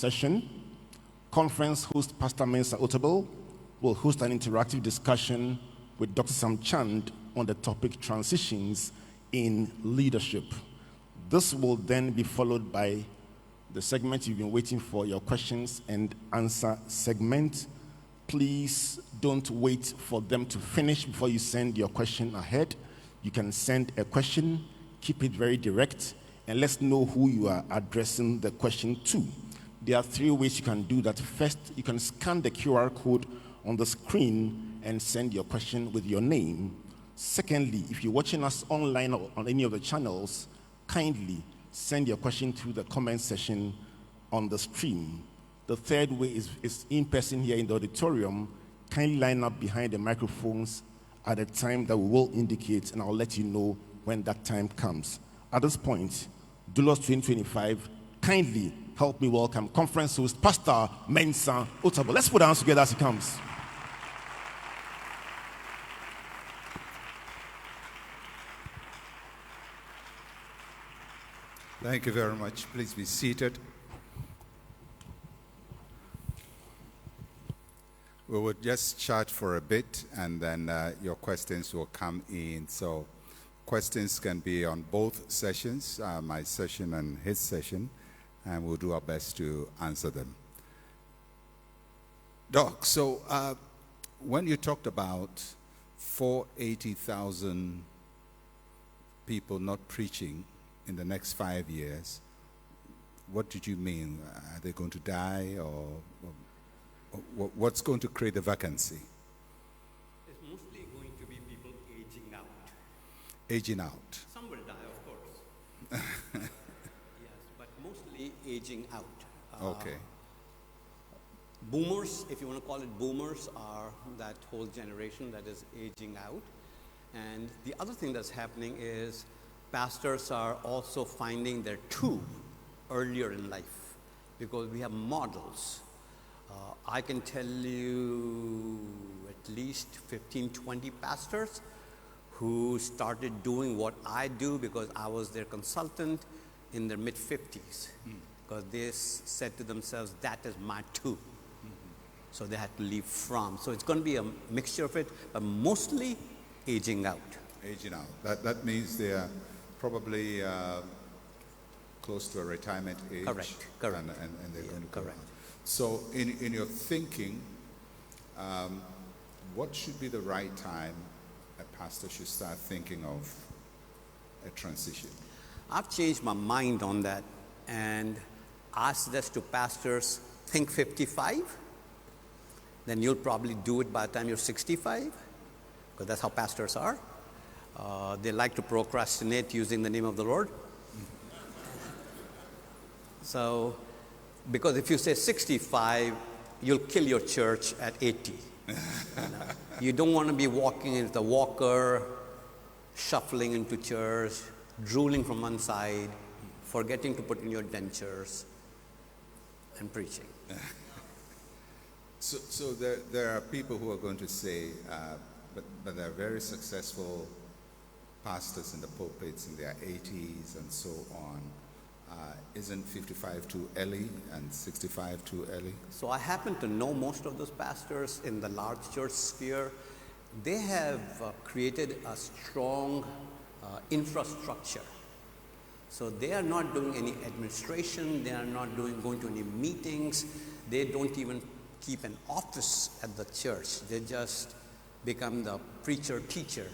session. Conference host Pastor Mensa Otabil will host an interactive discussion with Dr. Sam Chand on the topic transitions in leadership. This will then be followed by the segment you've been waiting for, your questions and answer segment. Please don't wait for them to finish before you send your question ahead. You can send a question, keep it very direct, and let's know who you are addressing the question to. There are 3 ways you can do that. First, you can scan the QR code on the screen and send your question with your name. Secondly, if you're watching us online or on any of the channels, kindly send your question through the comment section on the stream. The third way is in person here in the auditorium. Kindly line up behind the microphones at the time that we will indicate, and I'll let you know when that time comes. At this point, Doulos 2025, kindly help me welcome conference host Pastor Mensa Otabil. Let's put our hands together as he comes. Thank you very much. Please be seated. We will just chat for a bit, and then your questions will come in. So questions can be on both sessions, my session and his session, and we'll do our best to answer them. Doc, so when you talked about 480,000 people not preaching in the next 5 years, what did you mean? Are they going to die, or what's going to create the vacancy? It's mostly going to be people aging out. Aging out. Some will die, of course. Yes, but mostly aging out. Okay. Boomers, if you want to call it boomers, are that whole generation that is aging out. And the other thing that's happening is pastors are also finding their tube earlier in life because we have models. I can tell you at least 15, 20 pastors who started doing what I do because I was their consultant in their mid-50s. Because they said to themselves, that is my tube. So they had to leave from. So it's going to be a mixture of it, but mostly aging out. Aging out. That means they are probably close to a retirement age. Correct. And they're going to go. Correct. So in your thinking, what should be the right time a pastor should start thinking of a transition? I've changed my mind on that and asked this to pastors, think 55, then you'll probably do it by the time you're 65, because that's how pastors are. They like to procrastinate using the name of the Lord. So, because if you say 65, you'll kill your church at 80. You don't want to be walking into the walker, shuffling into church, drooling from one side, forgetting to put in your dentures, and preaching. So there are people who are going to say, but there are very successful pastors in the pulpits in their 80s and so on. Isn't 55 too early and 65 too early? So I happen to know most of those pastors in the large church sphere. They have created a strong infrastructure. So they are not doing any administration. They are not going to any meetings. They don't even keep an office at the church. They just become the preacher, teacher,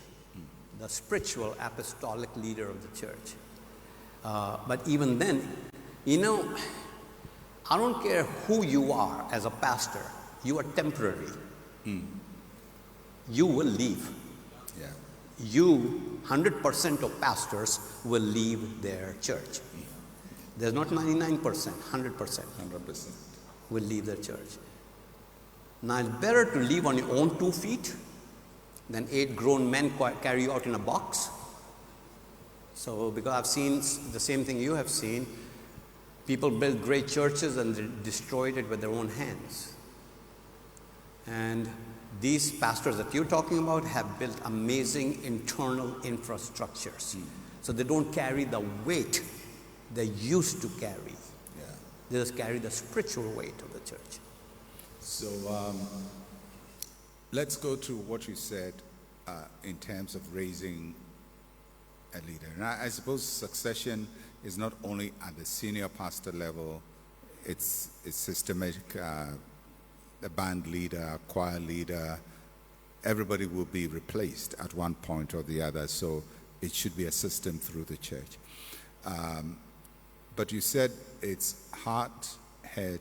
the spiritual apostolic leader of the church. But even then, I don't care who you are as a pastor. You are temporary. You will leave. Yeah. You, 100% of pastors will leave their church. There's not 99%, 100%. 100%. Will leave their church. Now, it's better to leave on your own 2 feet than 8 grown men carry you out in a box. So, because I've seen the same thing you have seen, people build great churches and they destroyed it with their own hands. And these pastors that you're talking about have built amazing internal infrastructures. So they don't carry the weight they used to carry. Yeah. They just carry the spiritual weight of the church. So let's go to what you said in terms of raising a leader. And I suppose succession is not only at the senior pastor level, it's systematic. The band leader, choir leader, everybody will be replaced at one point or the other. So it should be a system through the church. But you said it's heart, head,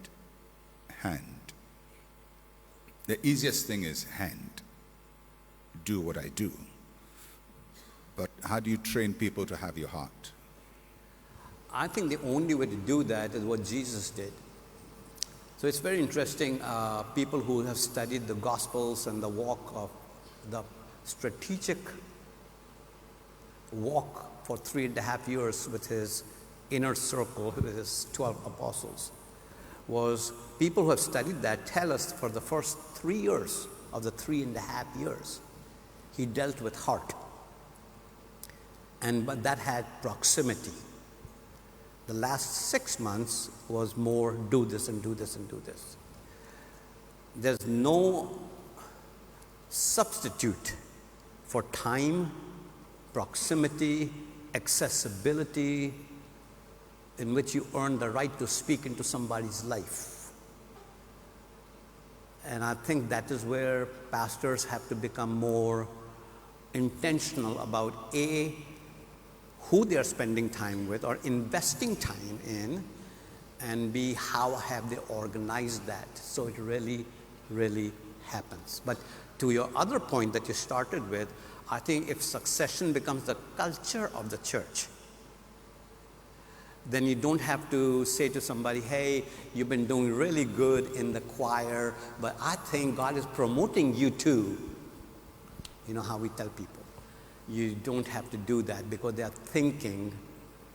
hand. The easiest thing is hand. Do what I do. But how do you train people to have your heart? I think the only way to do that is what Jesus did. So it's very interesting, people who have studied the Gospels and the walk of the strategic walk for 3.5 years with his inner circle, with his 12 apostles, was people who have studied that tell us for the first 3 years of the 3.5 years, he dealt with heart. But that had proximity. The last 6 months was more do this and do this and do this. There's no substitute for time, proximity, accessibility, in which you earn the right to speak into somebody's life. And I think that is where pastors have to become more intentional about A, who they are spending time with or investing time in, and B, how have they organized that so it really, really happens. But to your other point that you started with, I think if succession becomes the culture of the church, then you don't have to say to somebody, hey, you've been doing really good in the choir, but I think God is promoting you too. You know how we tell people. You don't have to do that because they are thinking,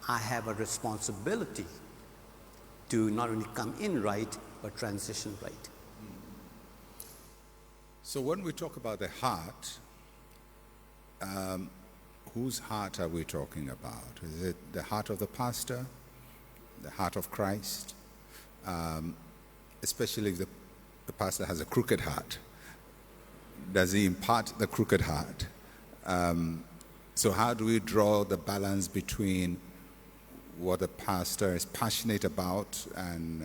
I have a responsibility to not only come in right, but transition right. So when we talk about the heart, whose heart are we talking about? Is it the heart of the pastor, the heart of Christ? Especially if the pastor has a crooked heart. Does he impart the crooked heart? So how do we draw the balance between what the pastor is passionate about and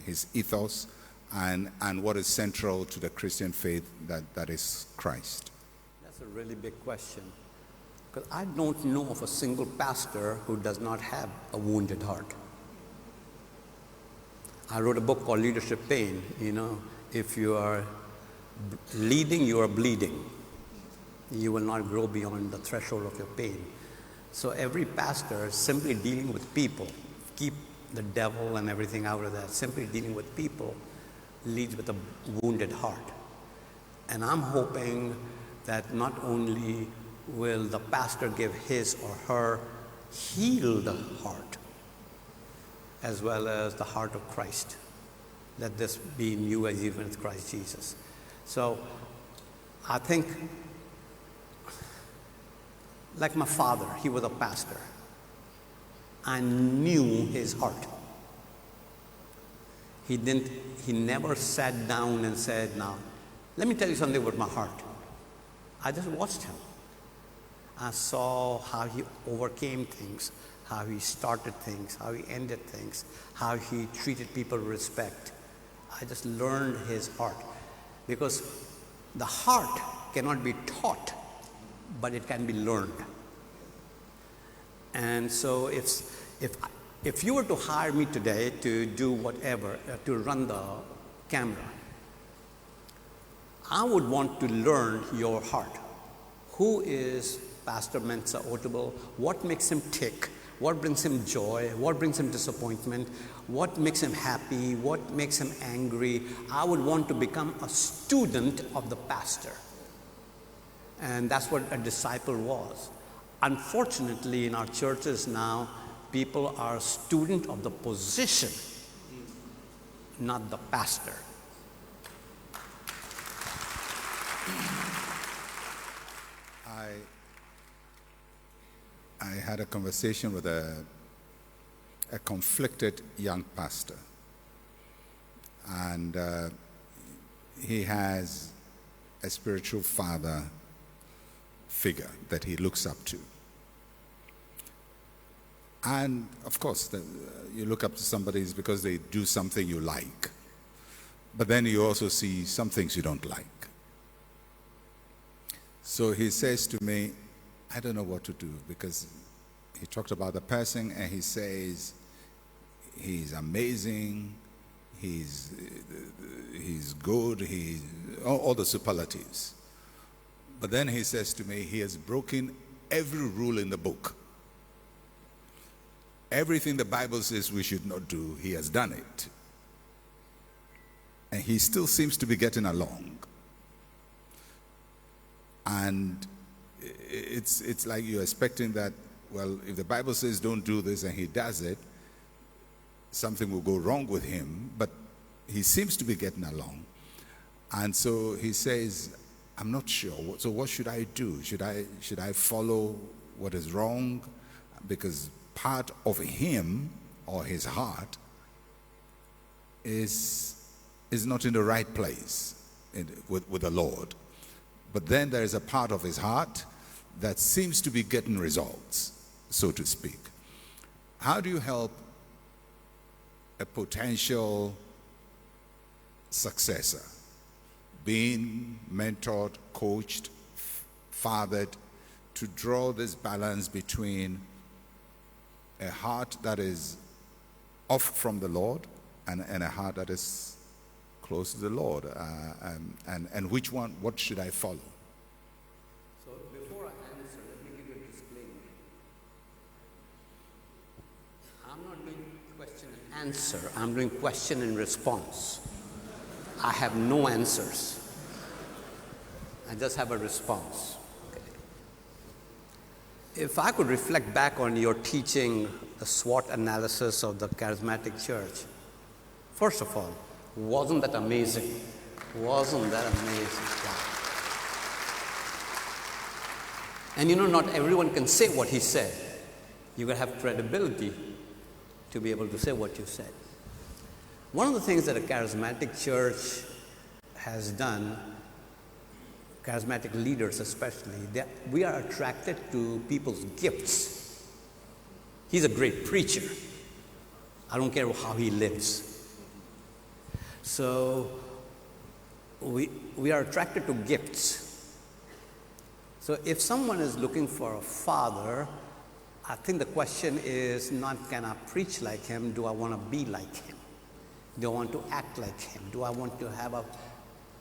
his ethos and what is central to the Christian faith that is Christ? That's a really big question. Because I don't know of a single pastor who does not have a wounded heart. I wrote a book called Leadership Pain. You know, if you are leading, you are bleeding. You will not grow beyond the threshold of your pain. So every pastor is simply dealing with people. Keep the devil and everything out of that. Simply dealing with people leads with a wounded heart. And I'm hoping that not only will the pastor give his or her healed heart, as well as the heart of Christ. Let this be in you as even as Christ Jesus. So I think, like my father, he was a pastor. I knew his heart. He never sat down and said, now, let me tell you something about my heart. I just watched him. I saw how he overcame things, how he started things, how he ended things, how he treated people with respect. I just learned his heart. Because the heart cannot be taught, but it can be learned. And so if you were to hire me today to do whatever, to run the camera, I would want to learn your heart. Who is Pastor Mensa Otabil? What makes him tick? What brings him joy? What brings him disappointment? What makes him happy? What makes him angry? I would want to become a student of the pastor. And that's what a disciple was. Unfortunately, in our churches now, people are a student of the position, not the pastor. I had a conversation with a conflicted young pastor and he has a spiritual father figure that he looks up to. And of course, you look up to somebody because they do something you like. But then you also see some things you don't like. So he says to me, I don't know what to do, because he talked about the person and he says, he's amazing, he's good, all the superlatives. But then he says to me, he has broken every rule in the book. Everything the Bible says we should not do, he has done it. And he still seems to be getting along. And it's like you're expecting that, well, if the Bible says don't do this and he does it, something will go wrong with him. But he seems to be getting along. And so he says, I'm not sure. So what should I do? Should I follow what is wrong? Because part of him or his heart is not in the right place with the Lord. But then there is a part of his heart that seems to be getting results, so to speak. How do you help a potential successor being mentored, coached, fathered, to draw this balance between a heart that is off from the Lord and a heart that is close to the Lord? And which one, what should I follow? So before I answer, let me give you a disclaimer. I'm not doing question and answer. I'm doing question and response. I have no answers. I just have a response. Okay. If I could reflect back on your teaching, the SWOT analysis of the charismatic church, first of all, wasn't that amazing? Wasn't that amazing? Wow. And you know, not everyone can say what he said. You gotta have credibility to be able to say what you said. One of the things that a charismatic church has done, charismatic leaders especially, we are attracted to people's gifts. He's a great preacher. I don't care how he lives. So we are attracted to gifts. So if someone is looking for a father, I think the question is not, can I preach like him? Do I want to be like him? Do I want to act like him? Do I want to have a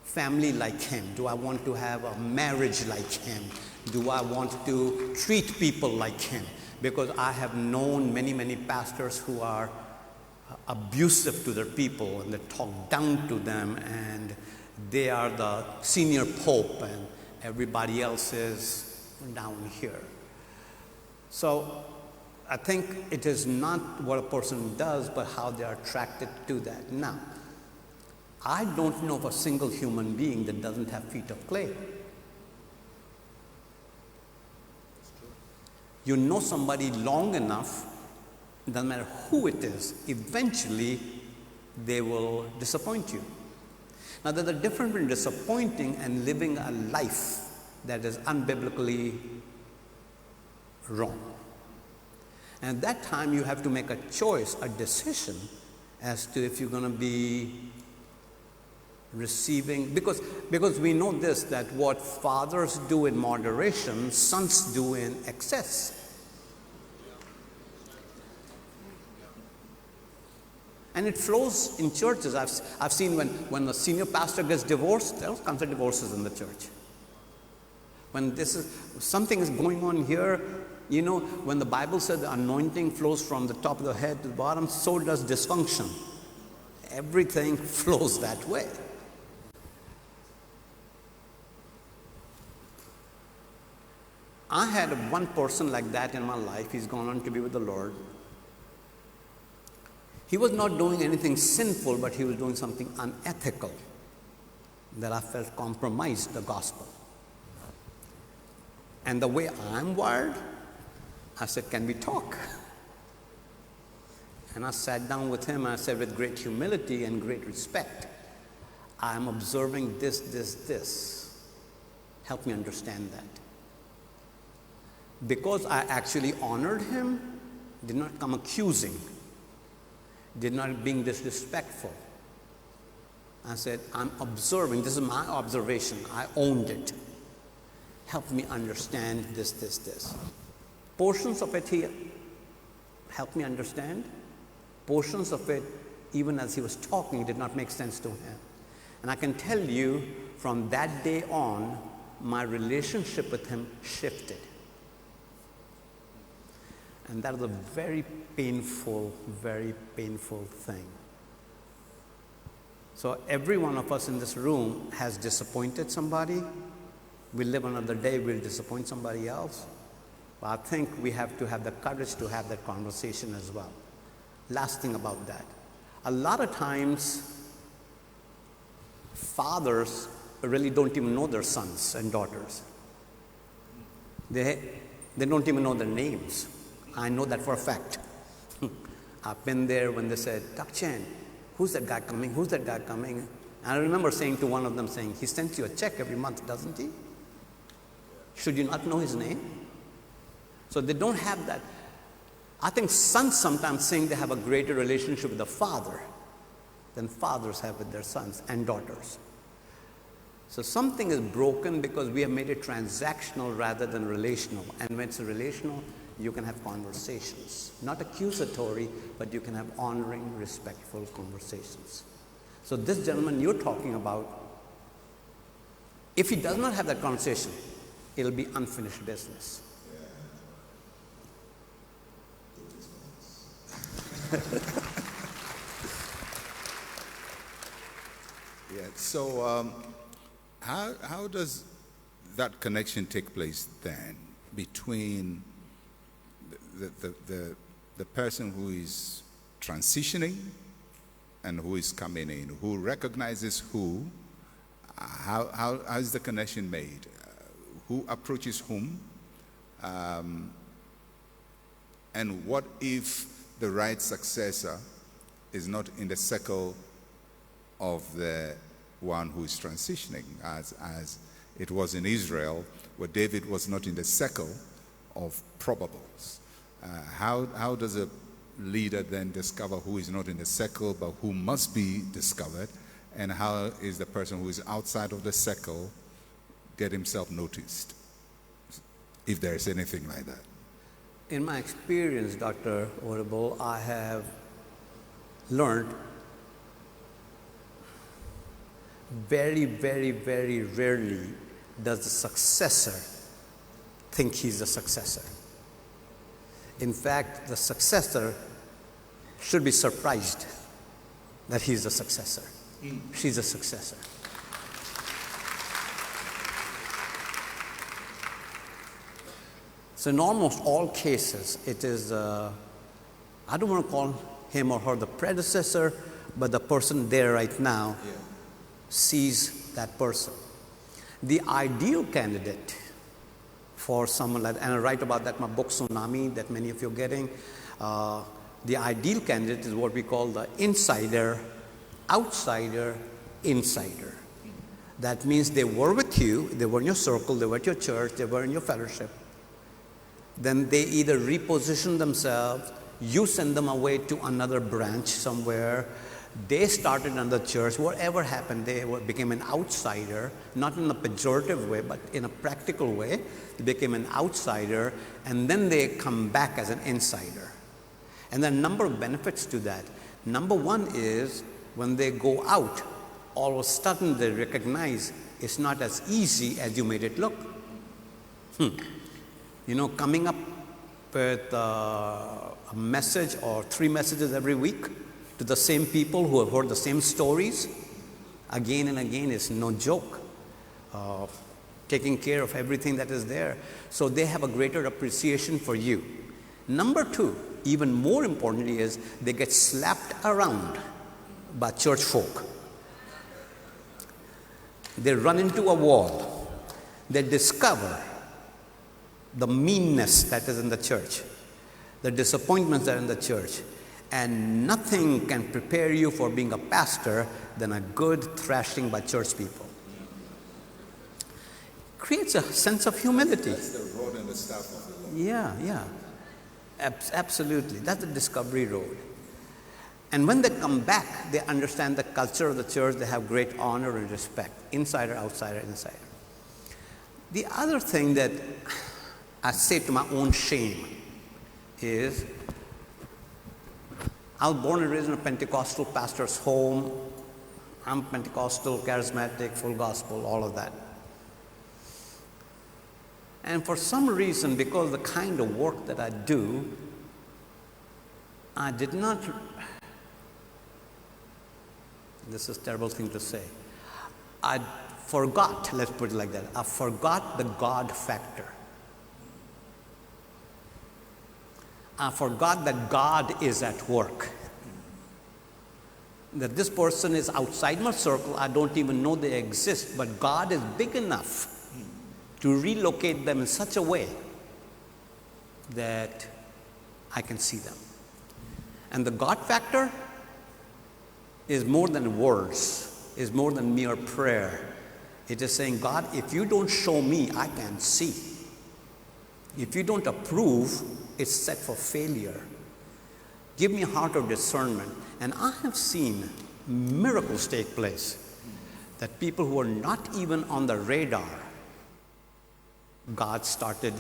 family like him? Do I want to have a marriage like him? Do I want to treat people like him? Because I have known many pastors who are abusive to their people, and they talk down to them, and they are the senior pope and everybody else is down here. So I think it is not what a person does, but how they are attracted to that. Now, I don't know of a single human being that doesn't have feet of clay. You know somebody long enough, doesn't matter who it is, eventually they will disappoint you. Now, there's a difference between disappointing and living a life that is unbiblically wrong. And at that time, you have to make a choice, a decision, as to if you're going to be receiving, because we know this, that what fathers do in moderation, sons do in excess. And it flows in churches. I've seen when the senior pastor gets divorced, there are tons of divorces in the church. When something is going on here, you know, when the Bible said the anointing flows from the top of the head to the bottom, so does dysfunction. Everything flows that way. I had one person like that in my life. He's gone on to be with the Lord. He was not doing anything sinful, but he was doing something unethical that I felt compromised the gospel. And the way I'm wired, I said, can we talk? And I sat down with him and I said, with great humility and great respect, I'm observing this. Help me understand that. Because I actually honored him, did not come accusing, did not being disrespectful. I said, I'm observing, this is my observation, I owned it. Help me understand this. Portions of it he helped me understand. Portions of it, even as he was talking, did not make sense to him. And I can tell you, from that day on, my relationship with him shifted. And that is a very painful thing. So every one of us in this room has disappointed somebody. We'll live another day, we'll disappoint somebody else. But I think we have to have the courage to have that conversation as well. Last thing about that. A lot of times, fathers really don't even know their sons and daughters. They don't even know their names. I know that for a fact. I've been there when they said, Dr. Chen, who's that guy coming? Who's that guy coming? And I remember saying to one of them, saying, he sends you a check every month, doesn't he? Should you not know his name? So they don't have that. I think sons sometimes think they have a greater relationship with the father than fathers have with their sons and daughters. So something is broken because we have made it transactional rather than relational. And when it's relational, you can have conversations. Not accusatory, but you can have honoring, respectful conversations. So this gentleman you're talking about, if he does not have that conversation, it'll be unfinished business. Yeah, so how does that connection take place then between the person who is transitioning and who is coming in, who recognizes who? How is the connection made? Who approaches whom? And what if the right successor is not in the circle of the one who is transitioning, as it was in Israel, where David was not in the circle of probables? How does a leader then discover who is not in the circle but who must be discovered? And how is the person who is outside of the circle get himself noticed, if there is anything like that? In my experience, Dr. Otabil, I have learned very rarely does the successor think he's the successor. In fact, the successor should be surprised that he's the successor. She's a successor. So in almost all cases, it is, I don't want to call him or her the predecessor, but the person there right now sees that person. The ideal candidate for someone like, and I write about that in my book, Tsunami, that many of you are getting. The ideal candidate is what we call the insider, outsider, insider. That means they were with you, they were in your circle, they were at your church, they were in your fellowship. Then they either reposition themselves, you send them away to another branch somewhere, they started another church, whatever happened, they became an outsider, not in a pejorative way, but in a practical way. They became an outsider, and then they come back as an insider. And there are a number of benefits to that. Number one is, when they go out, all of a sudden they recognize it's not as easy as you made it look. You know, coming up with a message or 3 messages every week to the same people who have heard the same stories again and again is no joke. Taking care of everything that is there. So they have a greater appreciation for you. Number 2, even more importantly, is they get slapped around by church folk. They run into a wall. They discover the meanness that is in the church, the disappointments that are in the church. And nothing can prepare you for being a pastor than a good thrashing by church people. Creates a sense of humility. That's the road and the staff of the Lord. Yeah. Absolutely. That's the discovery road. And when they come back, they understand the culture of the church. They have great honor and respect, insider, outsider, insider. The other thing that I say to my own shame is, I was born and raised in a Pentecostal pastor's home. I'm Pentecostal, charismatic, full gospel, all of that. And for some reason, because of the kind of work that I do, I did not, this is a terrible thing to say, I forgot, let's put it like that, I forgot the God factor. I forgot that God is at work. That this person is outside my circle, I don't even know they exist, but God is big enough to relocate them in such a way that I can see them. And the God factor is more than words, is more than mere prayer. It is saying, God, if you don't show me, I can't see. If you don't approve, it's set for failure. Give me a heart of discernment. And I have seen miracles take place, that people who are not even on the radar, God started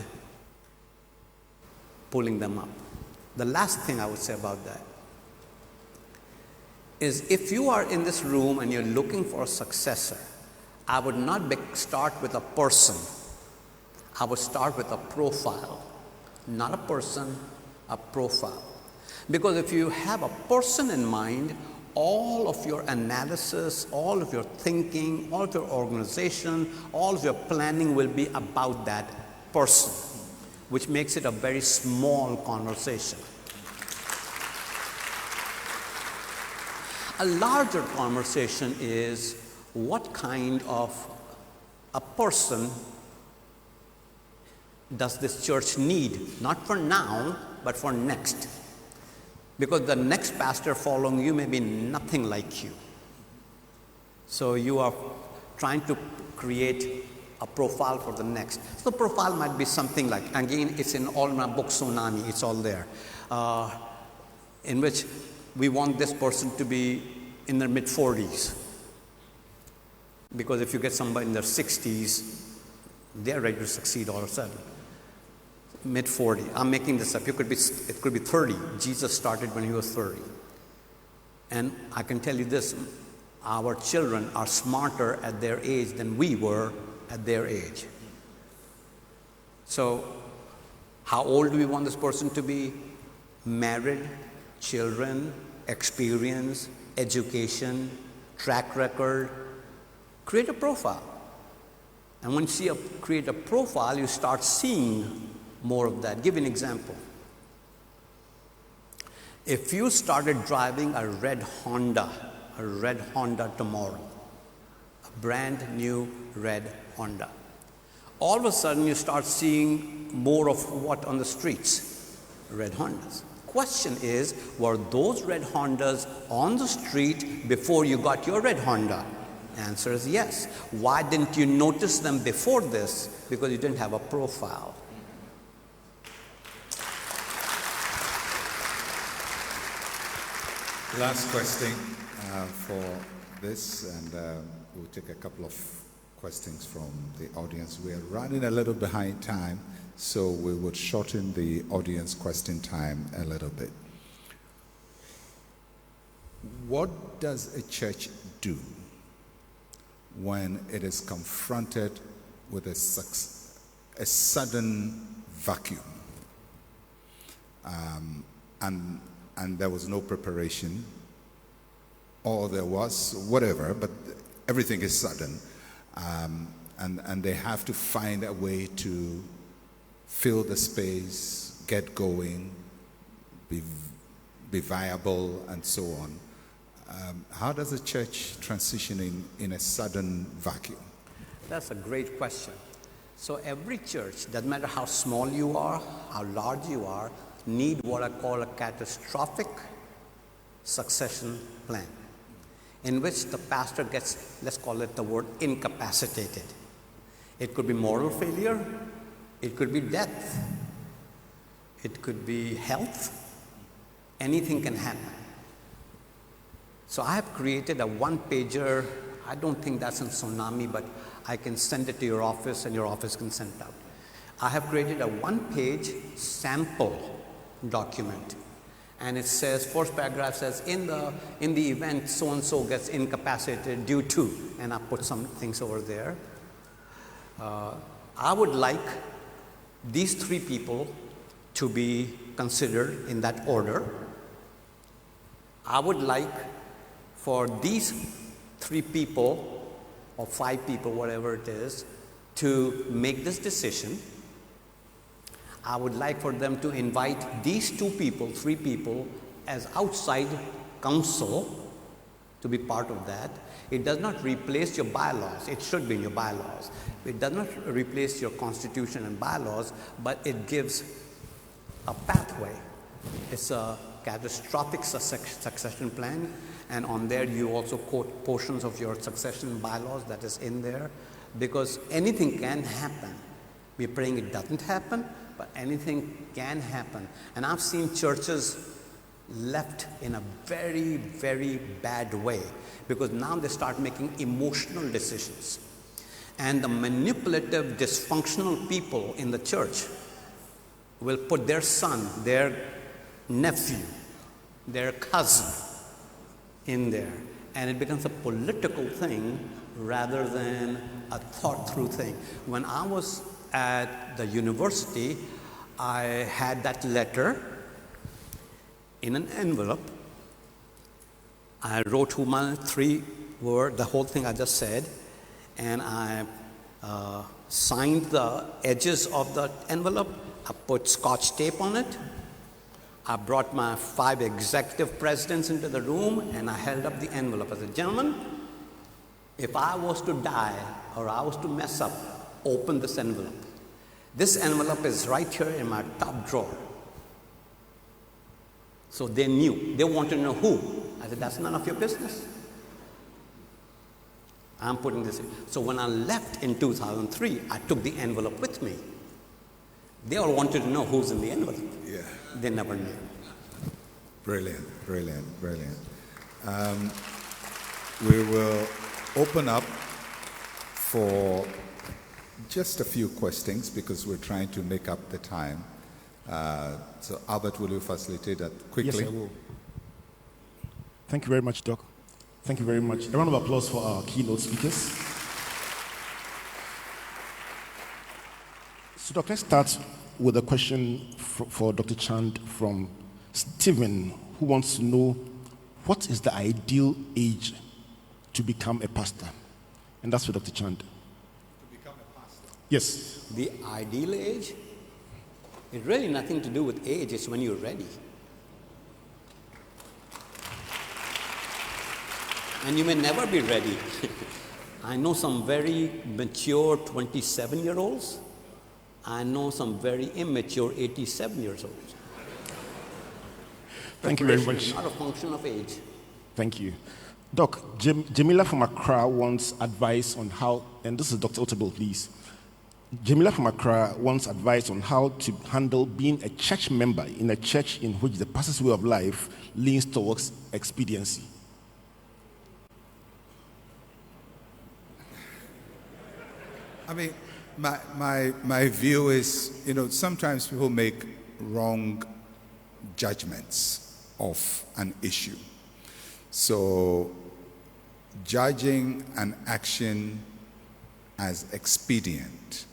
pulling them up. The last thing I would say about that is, if you are in this room and you're looking for a successor, I would not start with a person. I would start with a profile. Not a person, a profile. Because if you have a person in mind, all of your analysis, all of your thinking, all of your organization, all of your planning will be about that person, which makes it a very small conversation. A larger conversation is, what kind of a person does this church need? Not for now, but for next. Because the next pastor following you may be nothing like you. So you are trying to create a profile for the next. So the profile might be something like, again, it's in all my books, Tsunami, it's all there, in which we want this person to be in their mid-40s. Because if you get somebody in their 60s, they're ready to succeed all of a sudden. Mid-40. I'm making this up. It could be 30. Jesus started when he was 30. And I can tell you this, our children are smarter at their age than we were at their age. So, how old do we want this person to be? Married, children, experience, education, track record. Create a profile. And when you create a profile, you start seeing more of that. Give you an example. If you started driving a red Honda tomorrow, a brand new red Honda, all of a sudden you start seeing more of what on the streets? Red Hondas. Question is, were those red Hondas on the street before you got your red Honda? Answer is yes. Why didn't you notice them before this? Because you didn't have a profile. Last question for this, and we'll take a couple of questions from the audience. We are running a little behind time, so we would shorten the audience question time a little bit. What does a church do when it is confronted with a sudden vacuum, and there was no preparation, or there was whatever, but everything is sudden, and they have to find a way to fill the space, get going, be viable, and so on. How does a church transition in a sudden vacuum? That's a great question. So every church, doesn't matter how small you are, how large you are, need what I call a catastrophic succession plan. in which the pastor gets, let's call it the word incapacitated. It could be moral failure, it could be death, it could be health, anything can happen. So I have created a one-pager, I don't think that's in Tsunami, but I can send it to your office and your office can send it out. I have created a one-page sample document. And it says, first paragraph says, in the event so-and-so gets incapacitated due to, and I put some things over there. I would like these 3 people to be considered in that order. I would like for these 3 people, or 5 people, whatever it is, to make this decision. I would like for them to invite these 2 people, 3 people, as outside counsel to be part of that. It does not replace your bylaws. It should be in your bylaws. It does not replace your constitution and bylaws, but it gives a pathway. It's a catastrophic succession plan, and on there you also quote portions of your succession bylaws that is in there, because anything can happen. We're praying it doesn't happen, but anything can happen. And I've seen churches left in a very, very bad way, because now they start making emotional decisions. And the manipulative, dysfunctional people in the church will put their son, their nephew, their cousin in there. And it becomes a political thing rather than a thought-through thing. When I was at the university, I had that letter in an envelope. I wrote who my 3 were, the whole thing I just said, and I signed the edges of the envelope. I put Scotch tape on it. I brought my 5 executive presidents into the room, and I held up the envelope. I said, gentlemen, if I was to die or I was to mess up, open this envelope. This envelope is right here in my top drawer. So they knew. They wanted to know who. I said, that's none of your business. I'm putting this in. So when I left in 2003, I took the envelope with me. They all wanted to know who's in the envelope. Yeah. They never knew. Brilliant, brilliant, brilliant. We will open up for just a few questions because we're trying to make up the time. So Albert, will you facilitate that quickly? Yes, I will. Thank you very much, Doc. Thank you very much. A round of applause for our keynote speakers. So, Doc, let's start with a question for Dr. Chand from Stephen, who wants to know what is the ideal age to become a pastor? And that's for Dr. Chand. To become a pastor? Yes. The ideal age? It's really nothing to do with age, it's when you're ready. And you may never be ready. I know some very mature 27-year-olds. I know some very immature 87 years old. Thank you very much. Not a function of age. Thank you. Doc, Jamila from Accra wants advice on how, and this is Dr. Otabil, please. Jamila from Accra wants advice on how to handle being a church member in a church in which the pastor's way of life leans towards expediency. I mean, my view is, sometimes people make wrong judgments of an issue. So judging an action as expedient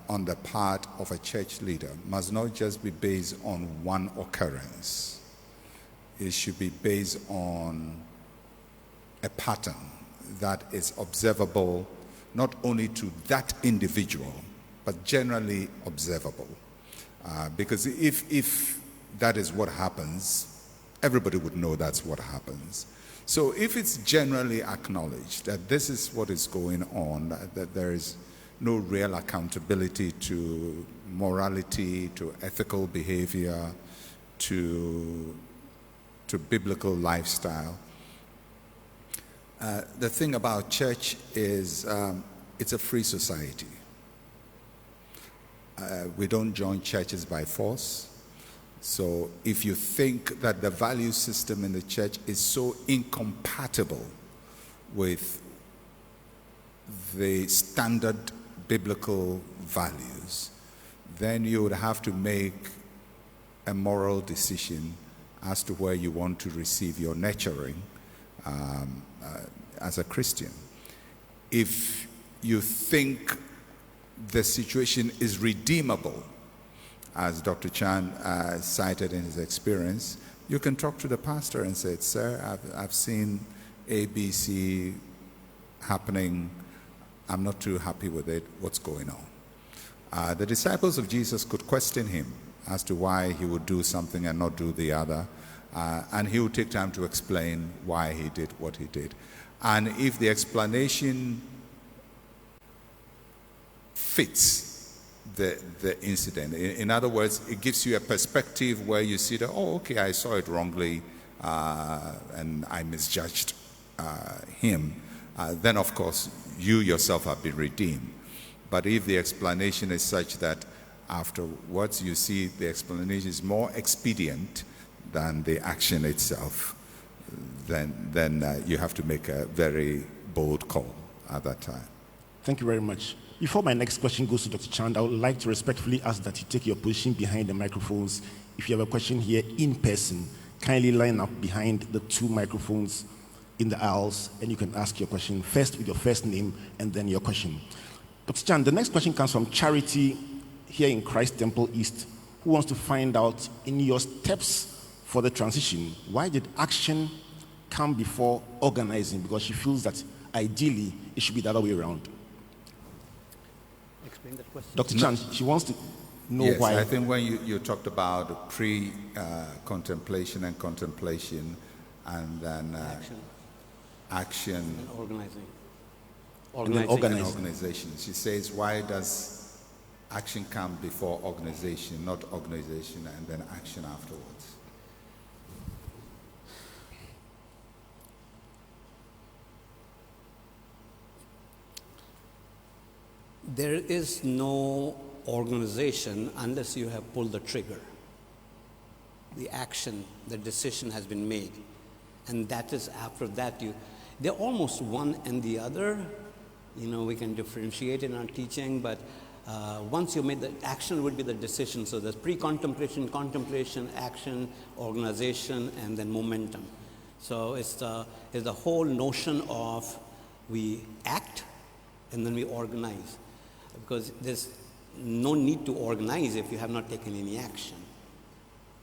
on the part of a church leader must not just be based on one occurrence. It should be based on a pattern that is observable not only to that individual, but generally observable. Because if that is what happens, everybody would know that's what happens. So if it's generally acknowledged that this is what is going on, that there is no real accountability to morality, to ethical behavior, to biblical lifestyle, The thing about church is it's a free society. We don't join churches by force. So if you think that the value system in the church is so incompatible with the standard biblical values, then you would have to make a moral decision as to where you want to receive your nurturing as a Christian. If you think the situation is redeemable, as Dr. Chan cited in his experience, you can talk to the pastor and say, sir, I've seen A, B, C happening. I'm not too happy with it. What's going on? The disciples of Jesus could question him as to why he would do something and not do the other. And he would take time to explain why he did what he did. And if the explanation fits the incident, in other words, it gives you a perspective where you see that, oh, okay, I saw it wrongly and I misjudged him, then of course you yourself have been redeemed. But if the explanation is such that afterwards you see the explanation is more expedient than the action itself, then you have to make a very bold call at that time. Thank you very much. Before my next question goes to Dr. Chand, I would like to respectfully ask that you take your position behind the microphones. If you have a question here in person, kindly line up behind the two microphones in the aisles, and you can ask your question first with your first name and then your question. Dr. Chand, the next question comes from Charity here in Christ Temple East, who wants to find out, in your steps for the transition, why did action come before organizing? Because she feels that ideally it should be the other way around. Explain that question. Dr. Chan, she wants to know yes, why. I think when you talked about pre-contemplation and contemplation, and then action and organizing. And organization. She says, why does action come before organization, not organization and then action afterwards? There is no organization unless you have pulled the trigger. The action, the decision has been made. And that is after that they're almost one and the other. You know, we can differentiate in our teaching, but once you made the action would be the decision. So there's pre-contemplation, contemplation, action, organization, and then momentum. So it's the whole notion of we act and then we organize. Because there's no need to organize if you have not taken any action.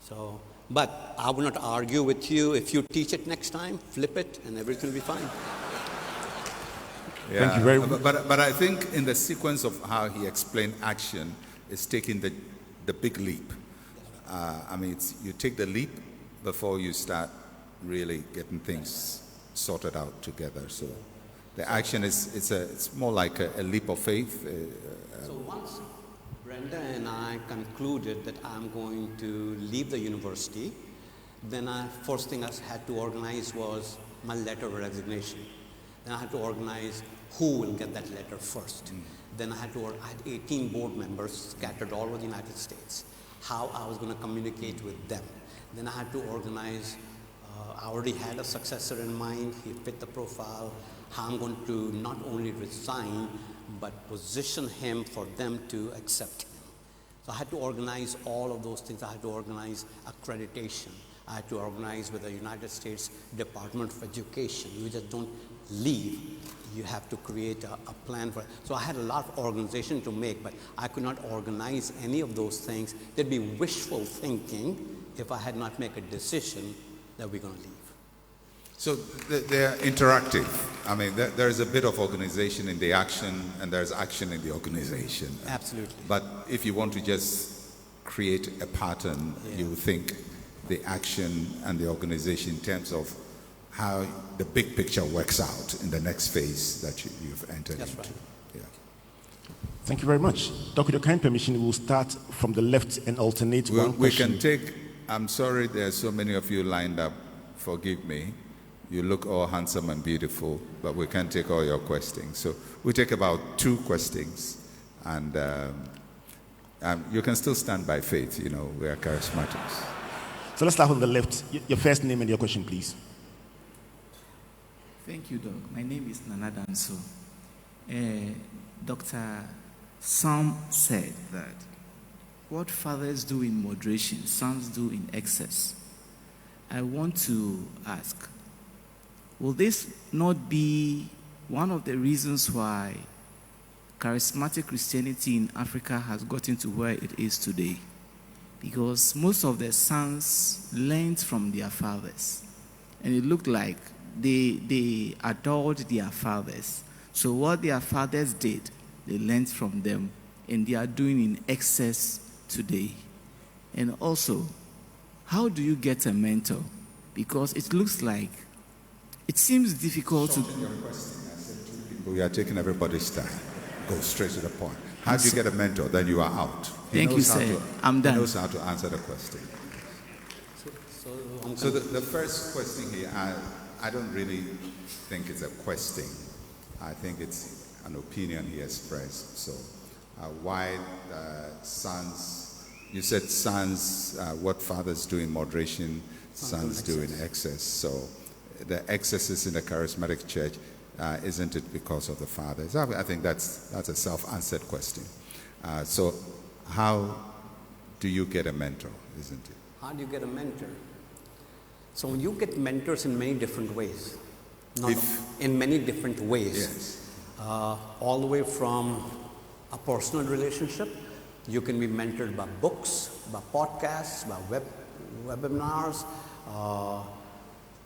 So, but I will not argue with you. If you teach it next time, flip it, and everything will be fine. Yeah, thank you very much. But I think in the sequence of how he explained action is taking the big leap. I mean, you take the leap before you start really getting things sorted out together. So the action it's more like a leap of faith. So once Brenda and I concluded that I'm going to leave the university, then first thing I had to organize was my letter of resignation. Then I had to organize who will get that letter first. Then I had 18 board members scattered all over the United States, how I was going to communicate with them. Then I had to organize, I already had a successor in mind, he fit the profile, how I'm going to not only resign, but position him for them to accept him. So I had to organize all of those things. I had to organize accreditation. I had to organize with the United States Department of Education. You just don't leave. You have to create a plan for it. So I had a lot of organization to make, but I could not organize any of those things. There'd be wishful thinking if I had not made a decision that we're going to leave. So they're interactive. I mean, there's a bit of organization in the action, and there's action in the organization. Absolutely. But if you want to just create a pattern, you think the action and the organization in terms of how the big picture works out in the next phase that you've entered That's into. right. Yeah. Thank you very much. Dr. With your kind permission, we'll start from the left and alternate one We question. can take, I'm sorry there are so many of you lined up, forgive me. You look all handsome and beautiful, but we can't take all your questions. So we take about 2 questions, and you can still stand by faith. You know, we are charismatics. So let's start from the left. Your first name and your question, please. Thank you, Doc. My name is Nana Danso. Dr. Sam said that what fathers do in moderation, sons do in excess. I want to ask, will this not be one of the reasons why charismatic Christianity in Africa has gotten to where it is today? Because most of the sons learned from their fathers, and it looked like they adored their fathers. So what their fathers did, they learned from them, and they are doing in excess today. And also, how do you get a mentor? Because it looks like, it seems difficult to... Your question, I said 2 people, we are taking everybody's time. Go straight to the point. How do you get a mentor? Then you are out. Thank you, sir. I'm done. He knows how to answer the question. So the first question here, I don't really think it's a question. I think it's an opinion he expressed. So why sons, you said sons, what fathers do in moderation, sons do in excess. So the excesses in the charismatic church, isn't it because of the fathers? I think that's a self-answered question. So how do you get a mentor, isn't it? How do you get a mentor? So you get mentors in many different ways. In many different ways. Yes. All the way from a personal relationship. You can be mentored by books, by podcasts, by webinars.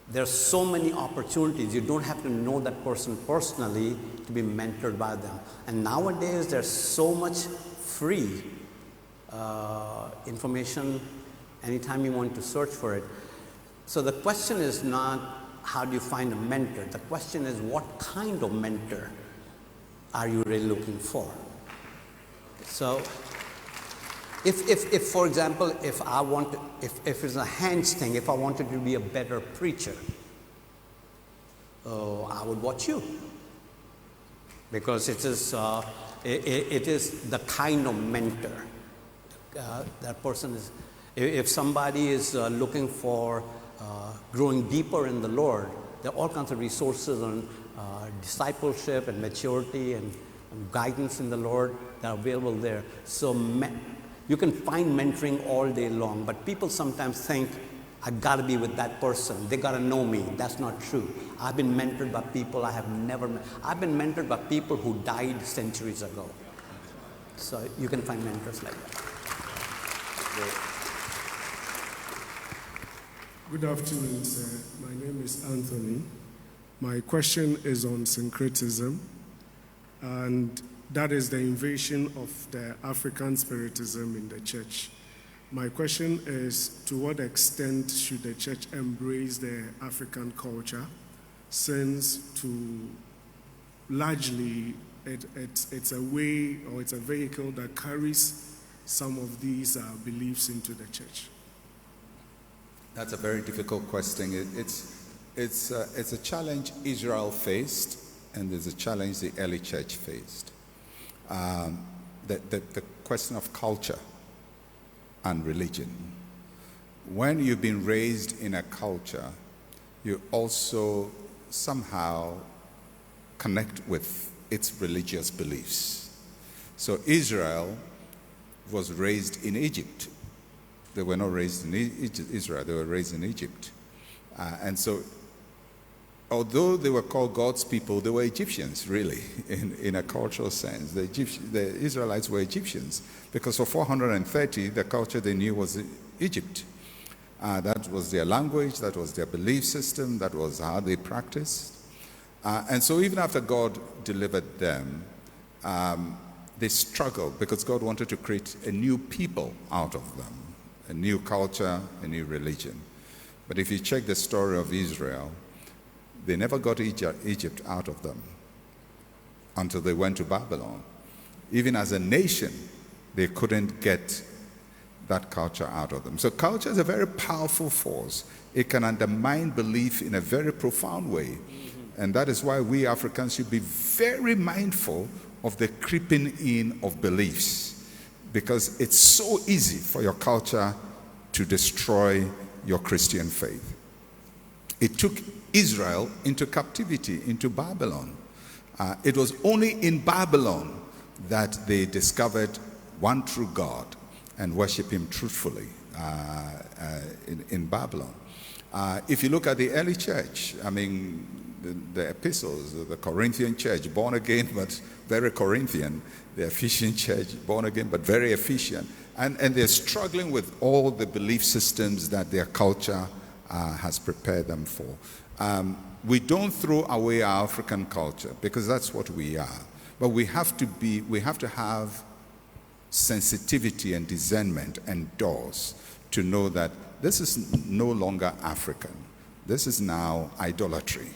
There's so many opportunities. You don't have to know that person personally to be mentored by them. And nowadays, there's so much free information anytime you want to search for it. So the question is not how do you find a mentor. The question is what kind of mentor are you really looking for? So if for example, if it's a hands thing, if I wanted to be a better preacher, I would watch you. Because it is the kind of mentor that person is. If somebody is looking for growing deeper in the Lord, there are all kinds of resources on discipleship and maturity and guidance in the Lord that are available there. So you can find mentoring all day long, but people sometimes think, I've got to be with that person. They got to know me. That's not true. I've been mentored by people I have never met. I've been mentored by people who died centuries ago. So you can find mentors like that. Good afternoon, sir. My name is Anthony. My question is on syncretism, and that is the invasion of the African spiritism in the church. My question is, to what extent should the church embrace the African culture, since to largely it's a way or it's a vehicle that carries some of these beliefs into the church? That's a very difficult question. It's a challenge Israel faced, and there's a challenge the early church faced. The question of culture and religion. When you've been raised in a culture, you also somehow connect with its religious beliefs. So Israel was raised in Egypt. They were not raised in Israel, they were raised in Egypt. And so, although they were called God's people, they were Egyptians, really, in a cultural sense. The Israelites were Egyptians, because for 430, the culture they knew was Egypt. That was their language, that was their belief system, that was how they practiced. And so even after God delivered them, they struggled, because God wanted to create a new people out of them. A new culture, a new religion. But if you check the story of Israel, they never got Egypt out of them until they went to Babylon. Even as a nation, they couldn't get that culture out of them. So culture is a very powerful force. It can undermine belief in a very profound way. And that is why we Africans should be very mindful of the creeping in of beliefs, because it's so easy for your culture to destroy your Christian faith. It took Israel into captivity, into Babylon. It was only in Babylon that they discovered one true God and worship him truthfully in Babylon. If you look at the early church, I mean, the epistles, the Corinthian church, born again but very Corinthian. The Ephesian church, born again but very Ephesian. And they're struggling with all the belief systems that their culture has prepared them for. We don't throw away our African culture, because that's what we are. But we have to have sensitivity and discernment and doors to know that this is no longer African. This is now idolatry.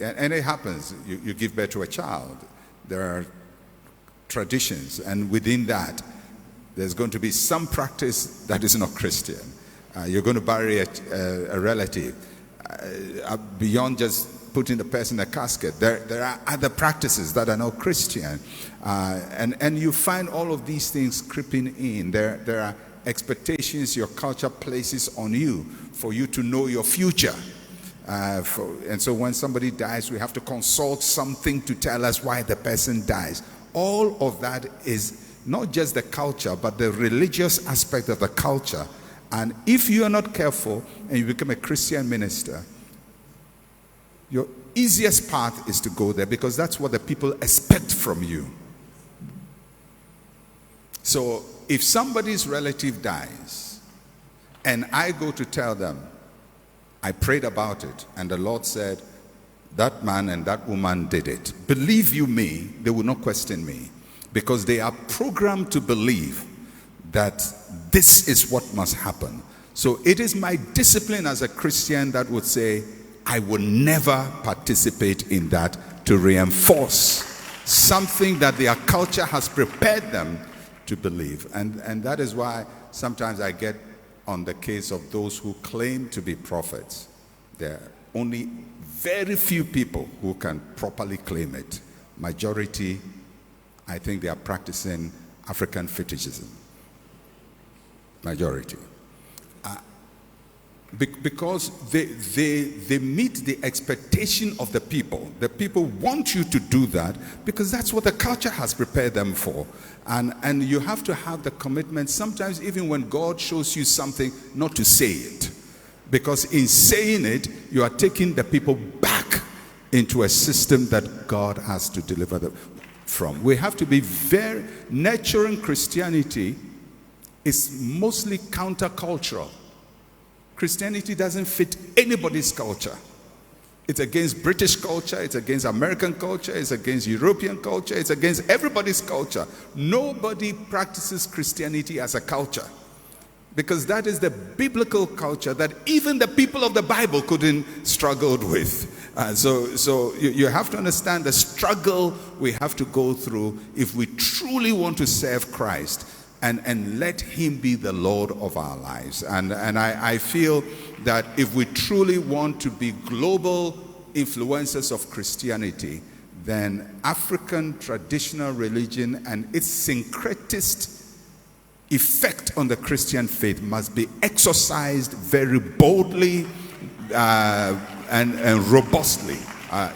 And it happens. You give birth to a child. There are traditions, and within that, there's going to be some practice that is not Christian. You're going to bury a relative. Beyond just putting the person in a casket, there are other practices that are not Christian. And you find all of these things creeping in. There are expectations your culture places on you for you to know your future. And so when somebody dies, we have to consult something to tell us why the person dies. All of that is not just the culture, but the religious aspect of the culture. And if you are not careful and you become a Christian minister, your easiest path is to go there, because that's what the people expect from you. So if somebody's relative dies and I go to tell them, I prayed about it and the Lord said, that man and that woman did it, believe you me, they will not question me, because they are programmed to believe that this is what must happen. So it is my discipline as a Christian that would say, I will never participate in that, to reinforce something that their culture has prepared them to believe. And that is why sometimes I get on the case of those who claim to be prophets. There are only very few people who can properly claim it. Majority, I think they are practicing African fetishism. Majority. Because they meet the expectation of the people. The people want you to do that because that's what the culture has prepared them for. And you have to have the commitment, sometimes even when God shows you something, not to say it. Because in saying it, you are taking the people back into a system that God has to deliver them from. We have to be very... Nurturing Christianity is mostly countercultural. Christianity doesn't fit anybody's culture. It's against British culture, it's against American culture, it's against European culture, it's against everybody's culture. Nobody practices Christianity as a culture, because that is the biblical culture that even the people of the Bible couldn't struggle with. So you have to understand the struggle we have to go through if we truly want to serve Christ and let him be the Lord of our lives. And I feel that if we truly want to be global influencers of Christianity, then African traditional religion and its syncretist effect on the Christian faith must be exercised very boldly and robustly.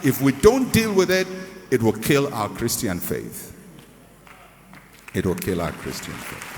If we don't deal with it, it will kill our Christian faith. It will kill our Christian faith.